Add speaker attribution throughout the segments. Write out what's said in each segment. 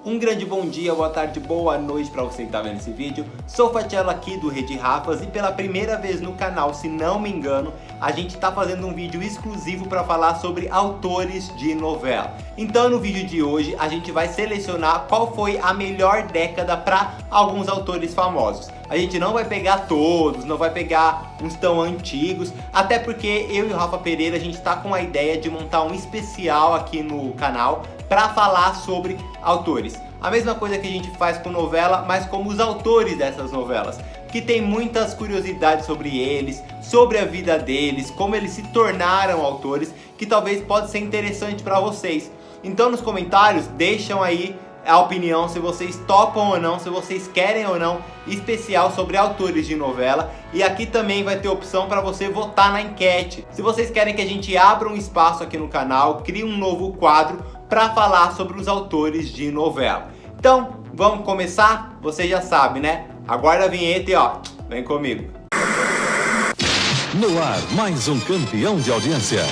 Speaker 1: Um grande bom dia, boa tarde, boa noite para você que está vendo esse vídeo. Sou Fatiello aqui do Rede Rafas e pela primeira vez no canal, se não me engano, a gente está fazendo um vídeo exclusivo para falar sobre autores de novela. Então no vídeo de hoje a gente vai selecionar qual foi a melhor década para alguns autores famosos. A gente não vai pegar todos, não vai pegar uns tão antigos, até porque eu e o Rafa Pereira a gente está com a ideia de montar um especial aqui no canal para falar sobre autores. A mesma coisa que a gente faz com novela, mas como os autores dessas novelas, que tem muitas curiosidades sobre eles, sobre a vida deles, como eles se tornaram autores, que talvez pode ser interessante para vocês. Então nos comentários deixam aí a opinião, se vocês topam ou não, se vocês querem ou não especial sobre autores de novela. E aqui também vai ter opção para você votar na enquete. Se vocês querem que a gente abra um espaço aqui no canal, crie um novo quadro para falar sobre os autores de novela. Então, vamos começar? Você já sabe, né? Aguarda a vinheta e ó, vem comigo.
Speaker 2: No ar, mais um campeão de audiência.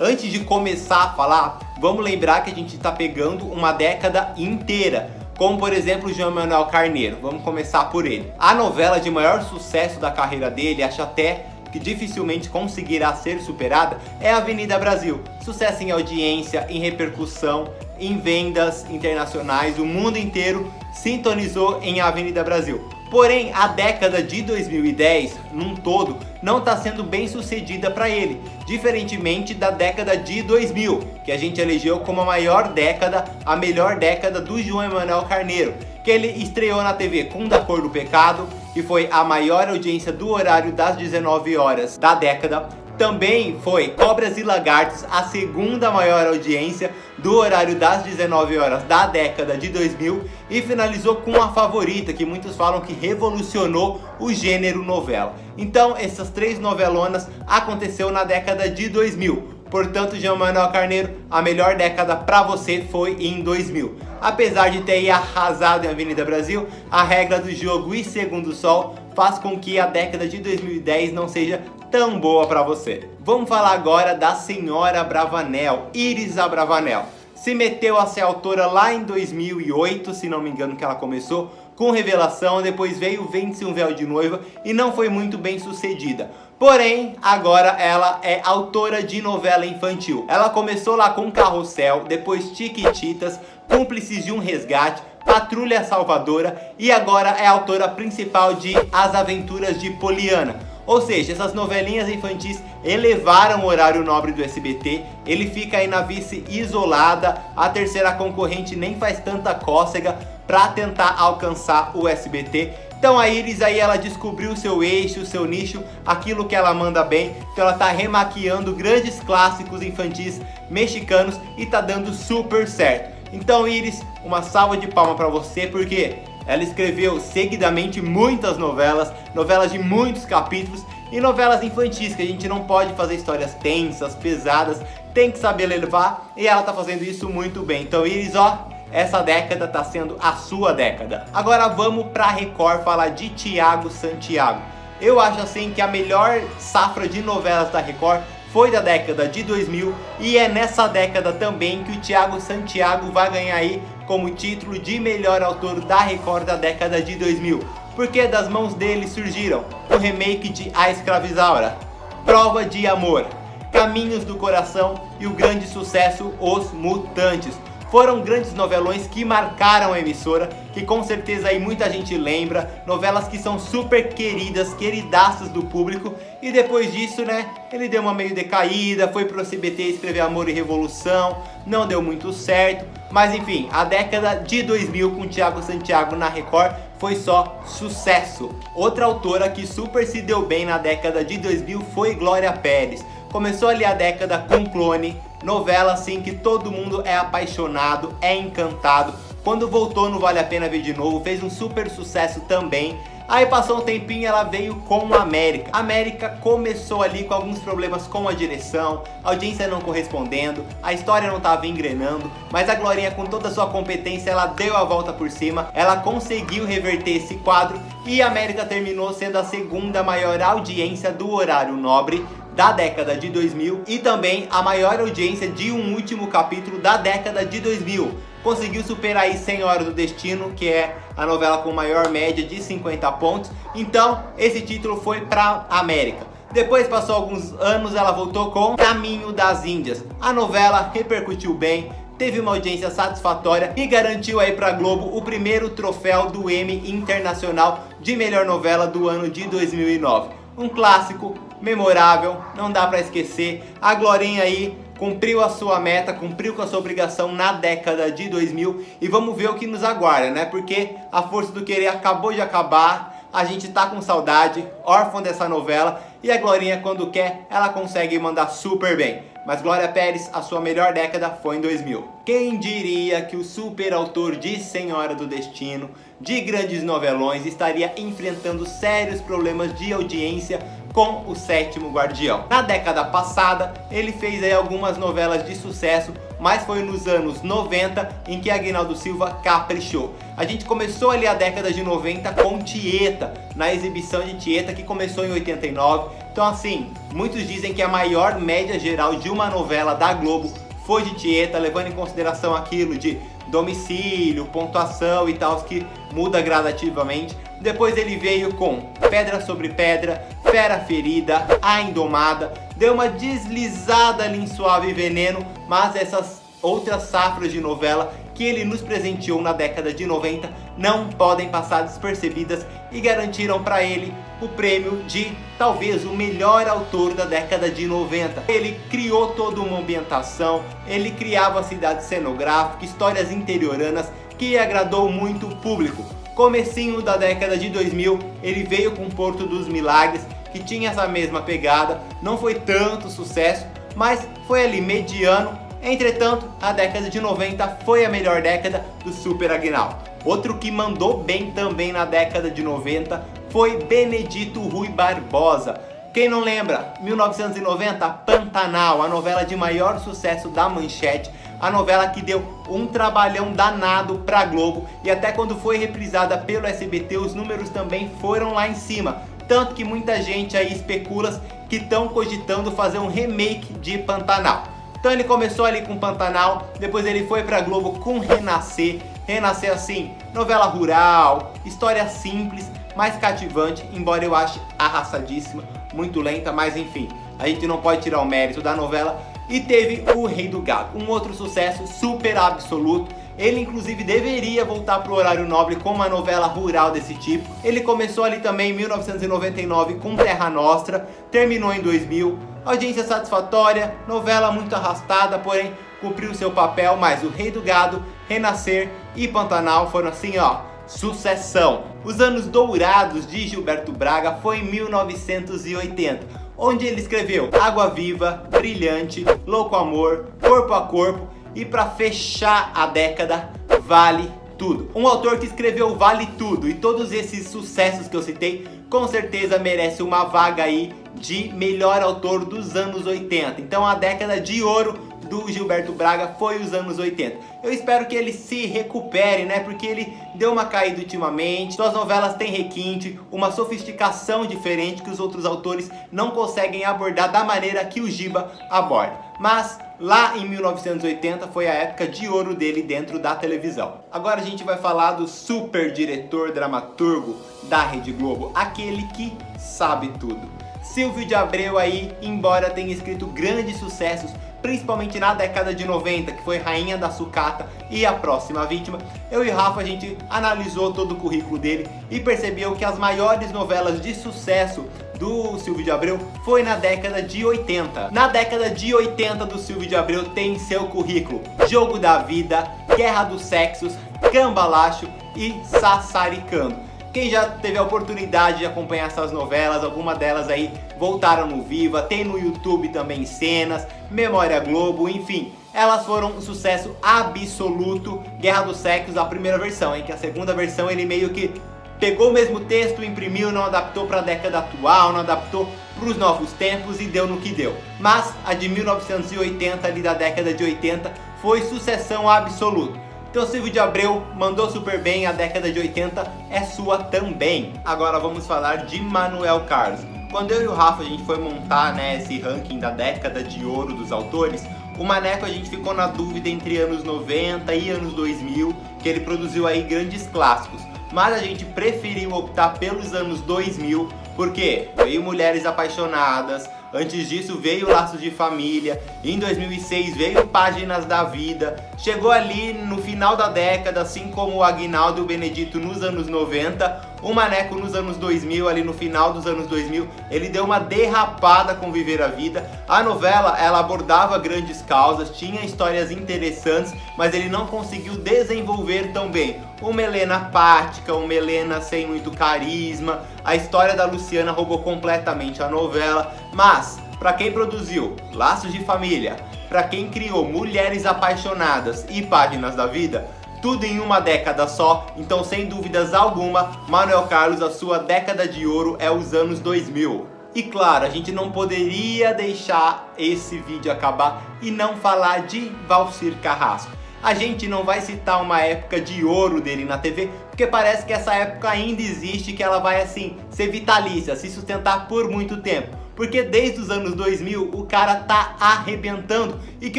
Speaker 1: Antes de começar a falar, vamos lembrar que a gente está pegando uma década inteira, como por exemplo o João Manuel Carneiro. Vamos começar por ele. A novela de maior sucesso da carreira dele, acho até que dificilmente conseguirá ser superada, é Avenida Brasil. Sucesso em audiência, em repercussão, em vendas internacionais, o mundo inteiro sintonizou em Avenida Brasil. Porém, a década de 2010, num todo, não está sendo bem sucedida para ele, diferentemente da década de 2000, que a gente elegeu como a maior década, a melhor década do João Manuel Carneiro, que ele estreou na TV com Da Cor do Pecado, que foi a maior audiência do horário das 19 horas da década. Também foi Cobras e Lagartos, a segunda maior audiência do horário das 19 horas da década de 2000, e finalizou com A Favorita, que muitos falam que revolucionou o gênero novela. Então essas três novelonas aconteceu na década de 2000. Portanto, João Manuel Carneiro, a melhor década para você foi em 2000. Apesar de ter arrasado em Avenida Brasil, a regra do jogo e Segundo Sol faz com que a década de 2010 não seja tão boa para você. Vamos falar agora da Senhora Abravanel, Iris Abravanel. Se meteu a ser autora lá em 2008, se não me engano que ela começou, com Revelação, depois veio Vende-se um Véu de Noiva e não foi muito bem sucedida. Porém, agora ela é autora de novela infantil. Ela começou lá com Carrossel, depois Chiquititas, Cúmplices de um Resgate, Patrulha Salvadora e agora é autora principal de As Aventuras de Poliana. Ou seja, essas novelinhas infantis elevaram o horário nobre do SBT, ele fica aí na vice isolada, a terceira concorrente nem faz tanta cócega para tentar alcançar o SBT. Então a Iris aí ela descobriu o seu eixo, o seu nicho, aquilo que ela manda bem. Então ela tá remaquiando grandes clássicos infantis mexicanos e tá dando super certo. Então Iris, uma salva de palmas para você, porque ela escreveu seguidamente muitas novelas, novelas de muitos capítulos e novelas infantis, que a gente não pode fazer histórias tensas, pesadas, tem que saber levar, e ela tá fazendo isso muito bem. Então Iris, ó, essa década tá sendo a sua década. Agora vamos pra Record falar de Thiago Santiago. Eu acho assim que a melhor safra de novelas da Record foi da década de 2000 e é nessa década também que o Thiago Santiago vai ganhar aí como título de melhor autor da Record da década de 2000. Porque das mãos dele surgiram o remake de A Escravizaura, Prova de Amor, Caminhos do Coração e o grande sucesso Os Mutantes. Foram grandes novelões que marcaram a emissora, que com certeza aí muita gente lembra, novelas que são super queridas, queridaças do público, e depois disso, né, ele deu uma meio decaída, foi pro SBT escrever Amor e Revolução, não deu muito certo, mas enfim, a década de 2000 com Thiago Santiago na Record foi só sucesso. Outra autora que super se deu bem na década de 2000 foi Glória Pérez. Começou ali a década com Clone, novela assim que todo mundo é apaixonado, é encantado. Quando voltou no Vale a Pena Ver de Novo, fez um super sucesso também. Aí passou um tempinho, ela veio com América. América começou ali com alguns problemas com a direção, a audiência não correspondendo, a história não estava engrenando, mas a Glorinha, com toda a sua competência, ela deu a volta por cima, ela conseguiu reverter esse quadro e América terminou sendo a segunda maior audiência do horário nobre da década de 2000 e também a maior audiência de um último capítulo da década de 2000. conseguiu superar aí 100 Horas do Destino, que é a novela com maior média de 50 pontos. Então esse título foi para América. Depois passou alguns anos, ela voltou com Caminho das Índias. A novela repercutiu bem, teve uma audiência satisfatória e garantiu aí para Globo o primeiro troféu do Emmy Internacional de melhor novela do ano de 2009. Um clássico, memorável, não dá para esquecer. A Glorinha aí cumpriu a sua meta, cumpriu com a sua obrigação na década de 2000 e vamos ver o que nos aguarda, né? Porque A Força do Querer acabou de acabar. A gente tá com saudade, órfão dessa novela, e a Glorinha, quando quer, ela consegue mandar super bem. Mas Glória Pérez, a sua melhor década foi em 2000. Quem diria que o super autor de 100 Horas do Destino, de grandes novelões, estaria enfrentando sérios problemas de audiência com O Sétimo Guardião. Na década passada, ele fez aí algumas novelas de sucesso, mas foi nos anos 90 em que Aguinaldo Silva caprichou. A gente começou ali a década de 90 com Tieta, na exibição de Tieta, que começou em 89. Então assim, muitos dizem que a maior média geral de uma novela da Globo foi de Tieta, levando em consideração aquilo de domicílio, pontuação e tal, que muda gradativamente. Depois ele veio com Pedra sobre Pedra, Fera Ferida, A Indomada, deu uma deslizada ali em Suave Veneno, mas essas outras safras de novela que ele nos presenteou na década de 90 não podem passar despercebidas e garantiram para ele o prêmio de talvez o melhor autor da década de 90. Ele criou toda uma ambientação, ele criava cidade cenográfica, histórias interioranas que agradou muito o público. Comecinho da década de 2000, ele veio com Porto dos Milagres, que tinha essa mesma pegada, não foi tanto sucesso, mas foi ali mediano. Entretanto, a década de 90 foi a melhor década do Super Aguinaldo. Outro que mandou bem também na década de 90 foi Benedito Rui Barbosa. Quem não lembra? 1990, Pantanal, a novela de maior sucesso da Manchete, a novela que deu um trabalhão danado pra Globo, e até quando foi reprisada pelo SBT os números também foram lá em cima. Tanto que muita gente aí especula que estão cogitando fazer um remake de Pantanal. Então ele começou ali com Pantanal, depois ele foi pra Globo com Renascer. Renascer assim, novela rural, história simples, mais cativante, embora eu ache arrastadíssima, muito lenta, mas enfim, a gente não pode tirar o mérito da novela. E teve O Rei do Gado, um outro sucesso super absoluto. Ele inclusive deveria voltar pro horário nobre com uma novela rural desse tipo. Ele começou ali também em 1999 com Terra Nostra, terminou em 2000. Audiência satisfatória, novela muito arrastada, porém cumpriu seu papel. Mas O Rei do Gado, Renascer e Pantanal foram assim, ó, sucessão. Os anos dourados de Gilberto Braga foi em 1980, onde ele escreveu Água Viva, Brilhante, Louco Amor, Corpo a Corpo e, para fechar a década, Vale Tudo. Um autor que escreveu Vale Tudo e todos esses sucessos que eu citei, com certeza merece uma vaga aí de melhor autor dos anos 80. Então a década de ouro do Gilberto Braga foi os anos 80. Eu espero que ele se recupere, né? Porque ele deu uma caída ultimamente. Suas novelas têm requinte, uma sofisticação diferente que os outros autores não conseguem abordar da maneira que o Giba aborda. Mas lá em 1980 foi a época de ouro dele dentro da televisão. Agora a gente vai falar do super diretor dramaturgo da Rede Globo, aquele que sabe tudo. Silvio de Abreu aí, embora tenha escrito grandes sucessos, principalmente na década de 90, que foi Rainha da Sucata e A Próxima Vítima, eu e Rafa a gente analisou todo o currículo dele e percebeu que as maiores novelas de sucesso do Silvio de Abreu foi na década de 80. Na década de 80 do Silvio de Abreu tem em seu currículo Jogo da Vida, Guerra dos Sexos, Cambalacho e Sassaricando. Quem já teve a oportunidade de acompanhar essas novelas, algumas delas aí voltaram no Viva, tem no YouTube também cenas, Memória Globo, enfim, elas foram um sucesso absoluto. Guerra dos Sexos, a primeira versão, que a segunda versão ele meio que pegou o mesmo texto, imprimiu, não adaptou para a década atual, não adaptou para os novos tempos e deu no que deu. Mas a de 1980, ali da década de 80, foi sucessão absoluta. Então Silvio de Abreu mandou super bem, a década de 80 é sua também. Agora vamos falar de Manuel Carlos. Quando eu e o Rafa a gente foi montar, né, esse ranking da década de ouro dos autores, O Maneco a gente ficou na dúvida entre anos 90 e anos 2000, que ele produziu aí grandes clássicos. Mas a gente preferiu optar pelos anos 2000, porque veio Mulheres Apaixonadas, antes disso veio Laços de Família, em 2006 veio Páginas da Vida, chegou ali no final da década, assim como o Aguinaldo e o Benedito nos anos 90, o Maneco nos anos 2000, ali no final dos anos 2000, ele deu uma derrapada com Viver a Vida. A novela, ela abordava grandes causas, tinha histórias interessantes, mas ele não conseguiu desenvolver tão bem. Uma Helena apática, uma Helena sem muito carisma, a história da Luciana roubou completamente a novela, mas para quem produziu Laços de Família, para quem criou Mulheres Apaixonadas e Páginas da Vida, tudo em uma década só, então sem dúvidas alguma, Manuel Carlos, a sua década de ouro é os anos 2000. E claro, a gente não poderia deixar esse vídeo acabar e não falar de Valcir Carrasco. A gente não vai citar uma época de ouro dele na TV, porque parece que essa época ainda existe, que ela vai assim, ser vitalícia, se sustentar por muito tempo. Porque desde os anos 2000 o cara tá arrebentando. E que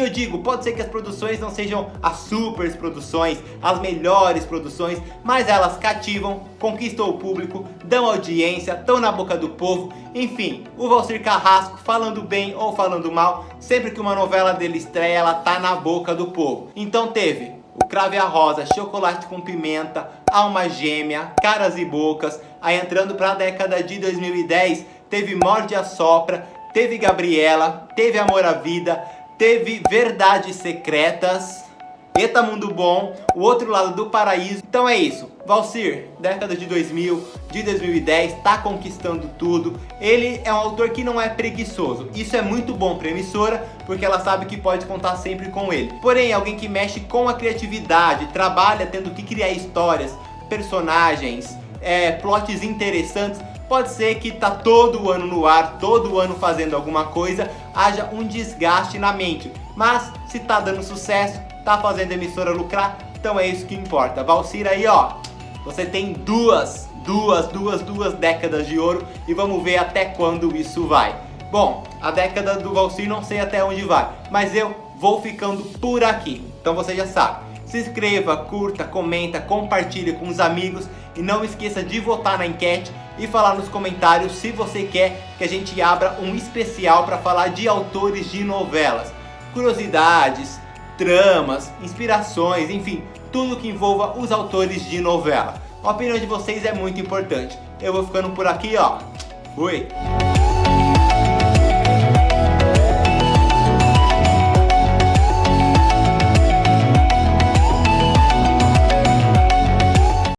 Speaker 1: eu digo, pode ser que as produções não sejam as super produções, as melhores produções, mas elas cativam, conquistam o público, dão audiência, estão na boca do povo. Enfim, o Valcir Carrasco, falando bem ou falando mal, sempre que uma novela dele estreia, ela tá na boca do povo. Então teve o Crave a Rosa, Chocolate com Pimenta, Alma Gêmea, Caras e Bocas. Aí entrando pra década de 2010, teve Morde a Sopra, teve Gabriela, teve Amor à Vida, teve Verdades Secretas, Eita Mundo Bom, O Outro Lado do Paraíso. Então é isso, Valcir, década de 2000, de 2010, tá conquistando tudo. Ele é um autor que não é preguiçoso. Isso é muito bom pra emissora, porque ela sabe que pode contar sempre com ele. Porém, alguém que mexe com a criatividade, trabalha tendo que criar histórias, personagens, plots interessantes, pode ser que tá todo ano no ar, todo ano fazendo alguma coisa, haja um desgaste na mente. Mas se tá dando sucesso, tá fazendo a emissora lucrar, então é isso que importa. Valcir aí, ó, você tem duas décadas de ouro e vamos ver até quando isso vai. Bom, a década do Valcir não sei até onde vai, mas eu vou ficando por aqui. Então você já sabe, se inscreva, curta, comenta, compartilhe com os amigos e não esqueça de votar na enquete e falar nos comentários se você quer que a gente abra um especial para falar de autores de novelas, curiosidades, tramas, inspirações, enfim, tudo que envolva os autores de novela. A opinião de vocês é muito importante. Eu vou ficando por aqui, ó. Fui!